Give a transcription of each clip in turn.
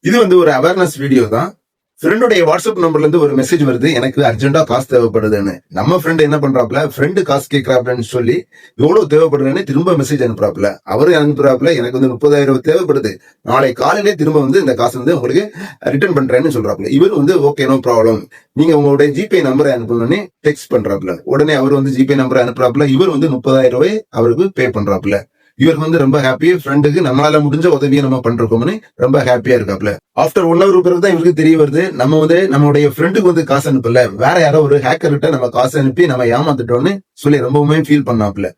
இது வந்து ஒரு அவேர்னஸ் வீடியோ தான். ஃப்ரெண்டுடைய வாட்ஸ்அப் நம்பர்ல இருந்து ஒரு மெசேஜ் வருது, எனக்கு அர்ஜென்ட்டா காசு தேவைப்படுதுன்னு. நம்ம ஃப்ரெண்ட் என்ன பண்றாப்ல, ஃப்ரெண்டு காசு கேட்கறாப்லன்னு சொல்லி எவ்வளவு தேவைப்படுதுன்னு திரும்ப மெசேஜ் அனுப்புறாப்ல. அவரு அனுப்புறாப்ல, எனக்கு வந்து 30,000 தேவைப்படுது, நாளை காலையிலே திரும்ப வந்து இந்த காசு வந்து உங்களுக்கு ரிட்டர்ன் பண்றேன்னு சொல்றாப்ல. இவர் வந்து ஓகே, நோ ப்ராப்ளம், நீங்க உங்களுடைய ஜிபே நம்பரை அனுப்பணும்னு டெக்ஸ்ட் பண்றாப்ல. உடனே அவர் வந்து ஜிபே நம்பரை அனுப்புறாப்ல. இவர் வந்து 30,000 அவருக்கு பே பண்றாப்ல. இவருக்கு வந்து ரொம்ப ஹாப்பி, ஃப்ரெண்டுக்கு நம்மளால முடிஞ்ச உதவியை நம்ம பண்றோம்னு ரொம்ப ஹாப்பியா இருக்காப்ல. ஆஃப்டர் 1 ஹவர் பிறகு தான் இவருக்கு தெரிய வருது, நம்ம வந்து நம்மளுடைய ஃப்ரெண்டுக்கு வந்து காசு அனுப்பல, வேற யாரோ ஒரு ஹேக்கர் கிட்ட நம்ம காசு அனுப்பி நம்ம ஏமாந்துட்டோம்னு சொல்லி ரொம்பவுமே ஃபீல் பண்ணாப்ல.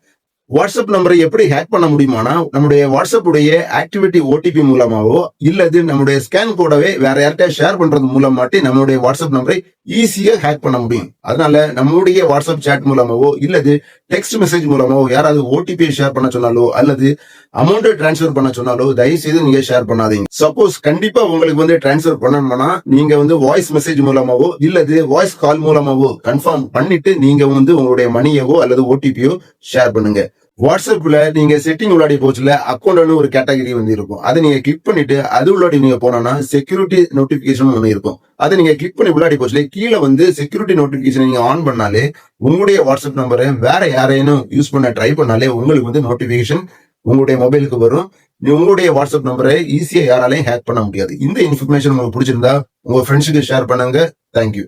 வாட்ஸ்அப் நம்பரை எப்படி ஹேக் பண்ண முடியுமானா, நம்முடைய வாட்ஸ்அப் உடைய ஆக்டிவிட்டி ஓடிபி மூலமாவோ இல்லது நம்முடைய ஸ்கேன் கோடவே வேற யார்கிட்ட ஷேர் பண்றது மூலமாட்டி நம்மளுடைய வாட்ஸ்அப் நம்பரை ஈஸியா ஹேக் பண்ண முடியும். அதனால நம்மளுடைய வாட்ஸ்அப் சாட் மூலமாவோ இல்லது டெக்ஸ்ட் மெசேஜ் மூலமாவோ யாராவது ஓடிபி ஷேர் பண்ண சொன்னாலோ அல்லது அமௌண்ட் டிரான்ஸ்ஃபர் பண்ண சொன்னாலோ தயவு செய்து நீங்க ஷேர் பண்ணாதீங்க. சப்போஸ் கண்டிப்பா உங்களுக்கு வந்து டிரான்ஸ்ஃபர் பண்ணணும்னா நீங்க வந்து வாய்ஸ் மெசேஜ் மூலமாவோ இல்லது வாய்ஸ் கால் மூலமாவோ கன்ஃபார்ம் பண்ணிட்டு நீங்க வந்து உங்களுடைய மணியவோ அல்லது ஓடிபியோ ஷேர் பண்ணுங்க. வாட்ஸ்அப்ல நீங்க செட்டிங் உள்ளாடி போச்சுல, அக்கௌண்ட்னு ஒரு கேட்டகரி வந்து இருக்கும். அதை நீங்க கிளிக் பண்ணிட்டு அது உள்ளாடி நீங்க போனா செக்யூரிட்டி நோட்டிபிகேஷன் ஒண்ணு இருக்கும். அதை நீங்க கிளிக் பண்ணி உள்ளாடி போச்சுல, கீழே வந்து செக்யூரிட்டி நோட்டிபிகேஷன் நீங்க ஆன் பண்ணாலே உங்களுடைய வாட்ஸ்அப் நம்பரை வேற யாரையும் யூஸ் பண்ண ட்ரை பண்ணாலே உங்களுக்கு வந்து நோட்டிபிகேஷன் உங்களுடைய மொபைலுக்கு வரும். உங்களுடைய வாட்ஸ்அப் நம்பரை ஈஸியா யாராலையும் ஹேக் பண்ண முடியாது. இந்த இன்ஃபர்மேஷன் உங்களுக்கு பிடிச்சிருந்தா உங்க ஃப்ரெண்ட்ஸுக்கு ஷேர் பண்ணுங்க. தேங்க்யூ.